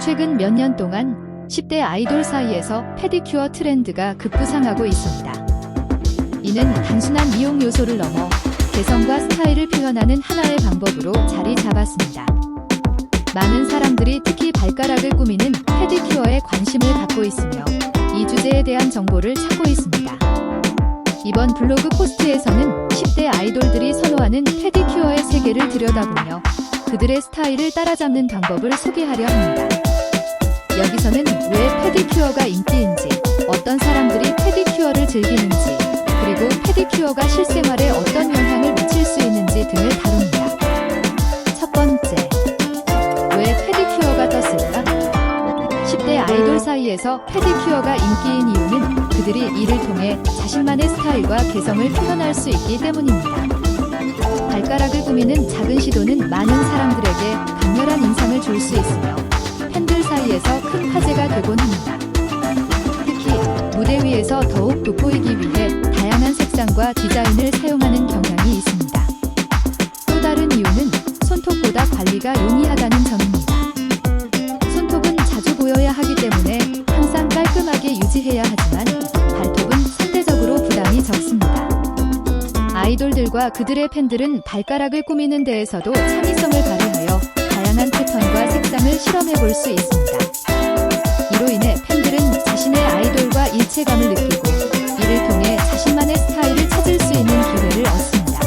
최근 몇 년 동안 10대 아이돌 사이에서 페디큐어 트렌드가 급부상하고 있습니다. 이는 단순한 미용 요소를 넘어 개성과 스타일을 표현하는 하나의 방법으로 자리 잡았습니다. 많은 사람들이 특히 발가락을 꾸미는 페디큐어에 관심을 갖고 있으며 이 주제에 대한 정보를 찾고 있습니다. 이번 블로그 포스트에서는 10대 아이돌들이 선호하는 페디큐어의 세계를 들여다보며 그들의 스타일을 따라잡는 방법을 소개하려 합니다. 여기서는 왜 페디큐어가 인기인지, 어떤 사람들이 페디큐어를 즐기는지, 그리고 페디큐어가 실생활에 어떤 영향을 미칠 수 있는지 등을 다룹니다. 첫 번째, 왜 페디큐어가 떴을까? 10대 아이돌 사이에서 페디큐어가 인기인 이유는 그들이 이를 통해 자신만의 스타일과 개성을 표현할 수 있기 때문입니다. 발가락을 꾸미는 작은 시도는 많은 사람들에게 강렬한 인상을 줄 수 있으며 팬들 사이에서 큰 화제가 되곤 합니다. 특히 무대 위에서 더욱 돋보이기 위해 다양한 색상과 디자인을 사용하는 경향이 있습니다. 또 다른 이유는 손톱보다 관리가 용이하다는 점입니다. 손톱은 자주 보여야 하기 때문에 항상 깔끔하게 유지해야 하지만 발톱은 상대적으로 부담이 적습니다. 아이돌들과 그들의 팬들은 발가락을 꾸미는 데에서도 창의성을 발휘하여 다양한 패턴과 색상을 실험해 볼 수 있습니다. 이로 인해 팬들은 자신의 아이돌과 일체감을 느끼고 이를 통해 자신만의 스타일을 찾을 수 있는 기회를 얻습니다.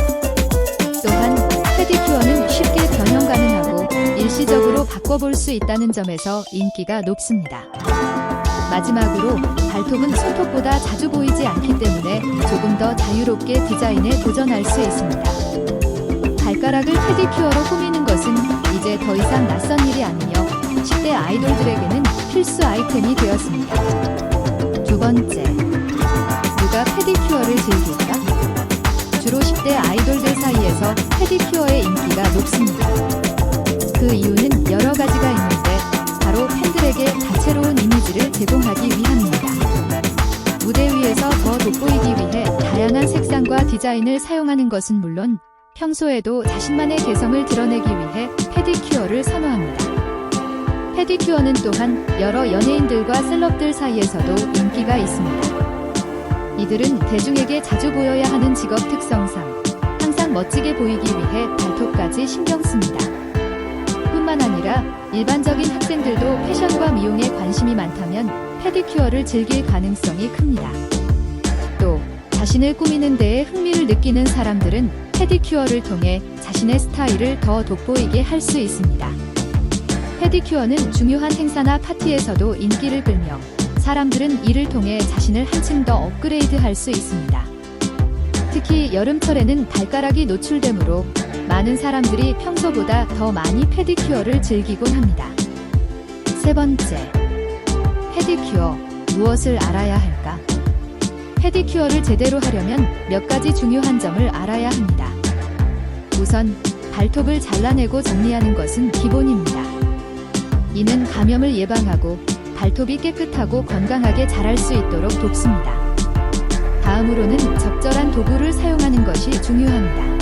또한 페디큐어는 쉽게 변형 가능하고 일시적으로 바꿔볼 수 있다는 점에서 인기가 높습니다. 마지막으로 발톱은 손톱보다 자주 보이지 않기 때문에 조금 더 자유롭게 디자인에 도전할 수 있습니다. 발가락을 페디큐어로 꾸미는 것은 이제 더 이상 낯선 일이 아니며 10대 아이돌들에게는 필수 아이템이 되었습니다. 두 번째, 누가 페디큐어를 즐길까? 주로 10대 아이돌들 사이에서 페디큐어의 인기가 높습니다. 그 이유는 여러 가지가 있는데 바로 팬들에게 다채로운 이미지를 제공하기 위함입니다. 무대 위에서 더 돋보이기 위해 다양한 색상과 디자인을 사용하는 것은 물론 평소에도 자신만의 개성을 드러내기 위해 페디큐어를 선호합니다. 페디큐어는 또한 여러 연예인들과 셀럽들 사이에서도 인기가 있습니다. 이들은 대중에게 자주 보여야 하는 직업 특성상 항상 멋지게 보이기 위해 발톱까지 신경 씁니다. 뿐만 아니라 일반적인 학생들도 패션과 미용에 관심이 많다면 페디큐어를 즐길 가능성이 큽니다. 또 자신을 꾸미는 데에 흥미를 느끼는 사람들은 페디큐어를 통해 자신의 스타일을 더 돋보이게 할 수 있습니다. 페디큐어는 중요한 행사나 파티에서도 인기를 끌며 사람들은 이를 통해 자신을 한층 더 업그레이드할 수 있습니다. 특히 여름철에는 발가락이 노출되므로 많은 사람들이 평소보다 더 많이 페디큐어를 즐기곤 합니다. 세 번째, 페디큐어, 무엇을 알아야 할까? 페디큐어를 제대로 하려면 몇 가지 중요한 점을 알아야 합니다. 우선, 발톱을 잘라내고 정리하는 것은 기본입니다. 이는 감염을 예방하고 발톱이 깨끗하고 건강하게 자랄 수 있도록 돕습니다. 다음으로는 적절한 도구를 사용하는 것이 중요합니다.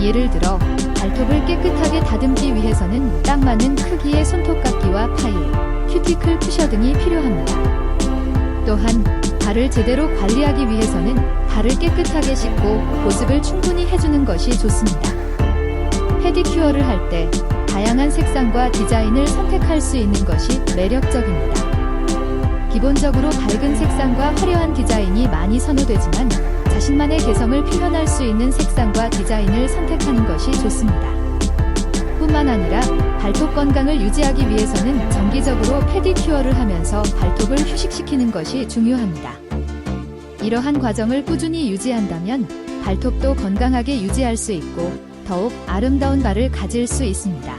예를 들어 발톱을 깨끗하게 다듬기 위해서는 딱 맞는 크기의 손톱깎이와 파일, 큐티클 푸셔 등이 필요합니다. 또한 발을 제대로 관리하기 위해서는 발을 깨끗하게 씻고 보습을 충분히 해주는 것이 좋습니다. 페디큐어를 할 때 다양한 색상과 디자인을 선택할 수 있는 것이 매력적입니다. 기본적으로 밝은 색상과 화려한 디자인이 많이 선호되지만 자신만의 개성을 표현할 수 있는 색상과 디자인을 선택하는 것이 좋습니다. 뿐만 아니라 발톱 건강을 유지하기 위해서는 정기적으로 페디큐어를 하면서 발톱을 휴식시키는 것이 중요합니다. 이러한 과정을 꾸준히 유지한다면 발톱도 건강하게 유지할 수 있고 더욱 아름다운 발을 가질 수 있습니다.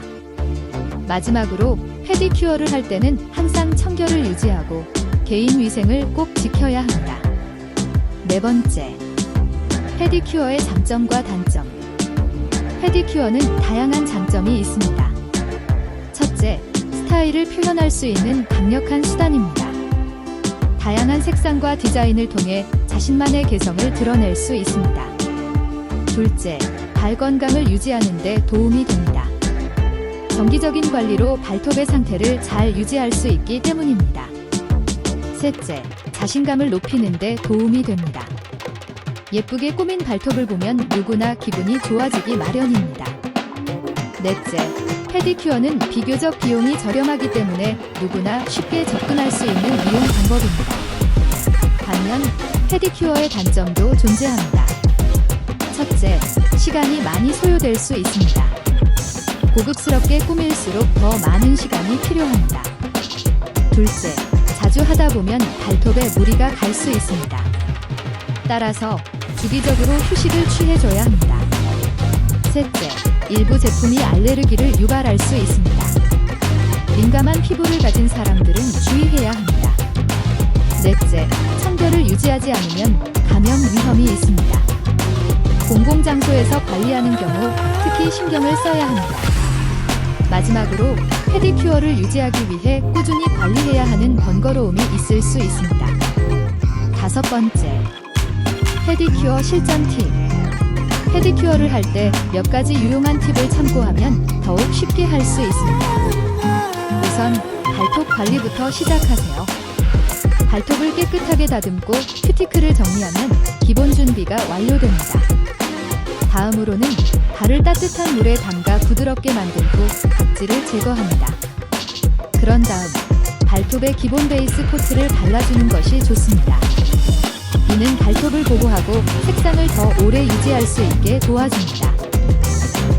마지막으로 페디큐어를 할 때는 항상 청결을 유지하고 개인 위생을 꼭 지켜야 합니다. 네 번째, 페디큐어의 장점과 단점. 페디큐어는 다양한 장점이 있습니다. 첫째, 스타일을 표현할 수 있는 강력한 수단입니다. 다양한 색상과 디자인을 통해 자신만의 개성을 드러낼 수 있습니다. 둘째, 발 건강을 유지하는 데 도움이 됩니다. 정기적인 관리로 발톱의 상태를 잘 유지할 수 있기 때문입니다. 셋째, 자신감을 높이는 데 도움이 됩니다. 예쁘게 꾸민 발톱을 보면 누구나 기분이 좋아지기 마련입니다. 넷째, 페디큐어는 비교적 비용이 저렴하기 때문에 누구나 쉽게 접근할 수 있는 미용 방법입니다. 반면 페디큐어의 단점도 존재합니다. 첫째, 시간이 많이 소요될 수 있습니다. 고급스럽게 꾸밀수록 더 많은 시간이 필요합니다. 둘째, 자주 하다 보면 발톱에 무리가 갈 수 있습니다. 따라서 주기적으로 휴식을 취해줘야 합니다. 셋째, 일부 제품이 알레르기를 유발할 수 있습니다. 민감한 피부를 가진 사람들은 주의해야 합니다. 넷째, 청결을 유지하지 않으면 감염 위험이 있습니다. 공공장소에서 관리하는 경우 특히 신경을 써야 합니다. 마지막으로 페디큐어를 유지하기 위해 꾸준히 관리해야 하는 번거로움이 있을 수 있습니다. 다섯 번째, 페디큐어 실전 팁. 페디큐어를 할 때 몇 가지 유용한 팁을 참고하면 더욱 쉽게 할 수 있습니다. 우선 발톱 관리부터 시작하세요. 발톱을 깨끗하게 다듬고 큐티클을 정리하면 기본 준비가 완료됩니다. 다음으로는 발을 따뜻한 물에 담가 부드럽게 만든 후 각질을 제거합니다. 그런 다음 발톱에 기본 베이스 코트를 발라주는 것이 좋습니다. 이는 발톱을 보호하고 색상을 더 오래 유지할 수 있게 도와줍니다.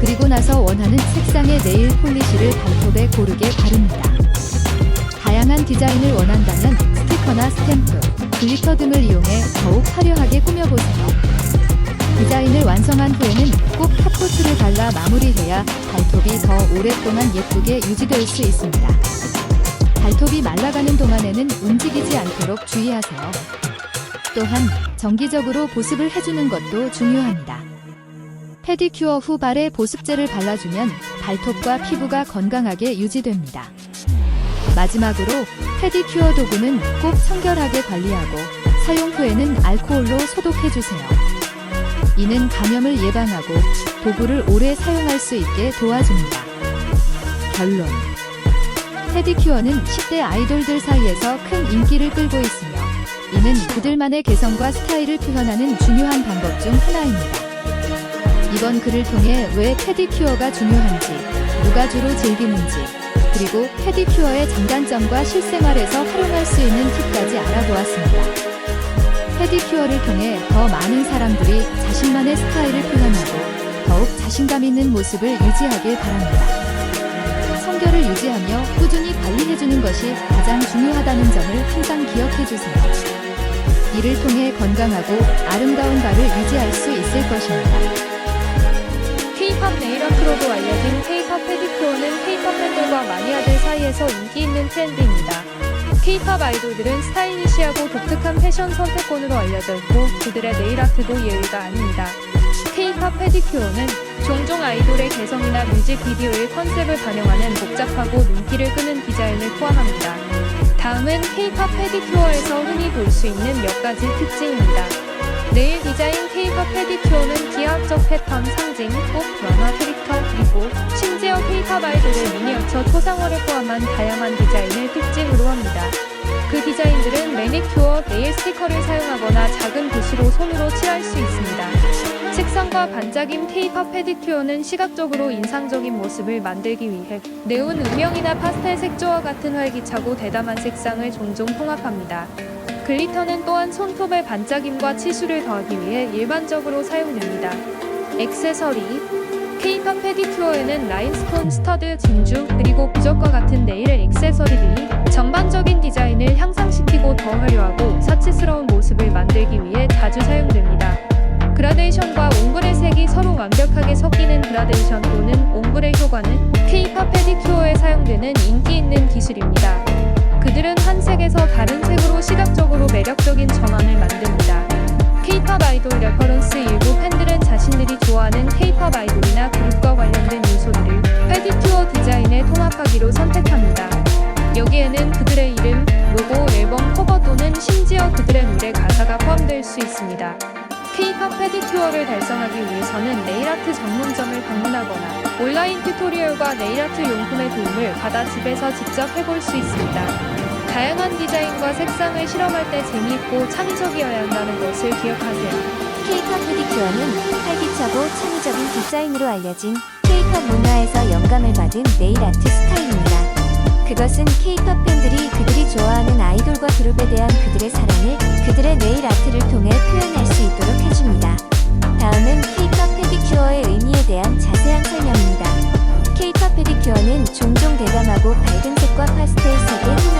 그리고 나서 원하는 색상의 네일 폴리시를 발톱에 고르게 바릅니다. 다양한 디자인을 원한다면 스티커나 스탬프, 글리터 등을 이용해 더욱 화려하게 꾸며보세요. 디자인을 완성한 후에는 꼭 탑코트를 발라 마무리해야 발톱이 더 오랫동안 예쁘게 유지될 수 있습니다. 발톱이 말라가는 동안에는 움직이지 않도록 주의하세요. 또한 정기적으로 보습을 해주는 것도 중요합니다. 페디큐어 후 발에 보습제를 발라주면 발톱과 피부가 건강하게 유지됩니다. 마지막으로 페디큐어 도구는 꼭 청결하게 관리하고 사용 후에는 알코올로 소독해주세요. 이는 감염을 예방하고 도구를 오래 사용할 수 있게 도와줍니다. 결론. 페디큐어는 10대 아이돌들 사이에서 큰 인기를 끌고 있으며 이는 그들만의 개성과 스타일을 표현하는 중요한 방법 중 하나입니다. 이번 글을 통해 왜 페디큐어가 중요한지, 누가 주로 즐기는지, 그리고 페디큐어의 장단점과 실생활에서 활용할 수 있는 팁까지 알아보았습니다. 페디큐어를 통해 더 많은 사람들이 자신만의 스타일을 표현하고 더욱 자신감 있는 모습을 유지하길 바랍니다. 성결을 유지하며 꾸준히 관리해주는 것이 가장 중요하다는 점을 항상 기억해주세요. 이를 통해 건강하고 아름다운 발을 유지할 수 있을 것입니다. K-POP 네일 아트로도 알려진 K-POP 페디큐어는 K-POP 팬들과 마니아들 사이에서 인기 있는 트렌드입니다. K-POP 아이돌들은 스타일리시하고 독특한 패션 선택권으로 알려져 있고 그들의 네일 아트도 예외가 아닙니다. K-POP 페디큐어는 종종 아이돌의 개성이나 뮤직비디오의 컨셉을 반영하는 복잡하고 눈길을 끄는 디자인을 포함합니다. 다음은 K-POP 페디큐어에서 흔히 볼 수 있는 몇 가지 특징입니다. 네일 디자인 K-POP 페디큐어는 기하학적 패턴 상징, 꼭 만화 캐릭터, 그리고 심지어 K-POP 아이돌의 미니어처 초상화를 포함한 다양한 디자인을 특징으로 합니다. 그 디자인들은 매니큐어, 네일 스티커를 사용하거나 작은 붓으로 손으로 칠할 수 있습니다. 색상과 반짝임 K-POP 페디큐어는 시각적으로 인상적인 모습을 만들기 위해 네온 음영이나 파스텔 색조와 같은 활기차고 대담한 색상을 종종 통합합니다. 글리터는 또한 손톱의 반짝임과 치수를 더하기 위해 일반적으로 사용됩니다. 액세서리 K-POP 페디큐어에는 라인스톤, 스터드, 진주, 그리고 부적과 같은 네일 액세서리들이 전반적인 디자인을 향상시키고 더 화려하고 사치스러운 모습을 만들기 위해 자주 사용됩니다. 그라데이션과 옹브레 색이 서로 완벽하게 섞이는 그라데이션 또는 옹브레 효과는 K-POP 페디큐어에 사용되는 인기 있는 기술입니다. 그들은 한 색에서 다른 색으로 시각적으로 매력적인 전환을 만듭니다. K-POP 아이돌 레퍼런스 일부 팬들은 자신들이 좋아하는 K-POP 아이돌이나 그룹과 관련된 요소들을 페디큐어 디자인에 통합하기로 선택합니다. 여기에는 그들의 이름, 로고, 앨범 커버 또는 심지어 그들의 노래 가사가 포함될 수 있습니다. K-팝 페디큐어를 달성하기 위해서는 네일아트 전문점을 방문하거나 온라인 튜토리얼과 네일아트 용품의 도움을 받아 집에서 직접 해볼 수 있습니다. 다양한 디자인과 색상을 실험할 때 재미있고 창의적이어야 한다는 것을 기억하세요. K-팝 페디큐어는 활기차고 창의적인 디자인으로 알려진 K-팝 문화에서 영감을 받은 네일 아트 스타일입니다. 그것은 K-팝 팬들이 그들이 좋아하는 아이돌과 그룹에 대한 그들의 사랑을 그들의 네일 아트를 통해 표현할 수 있도록 해줍니다. 다음은 K-팝 페디큐어의 의미에 대한 자세한 설명입니다. K-팝 페디큐어는 종종 대담하고 밝은 색과 파스텔 색의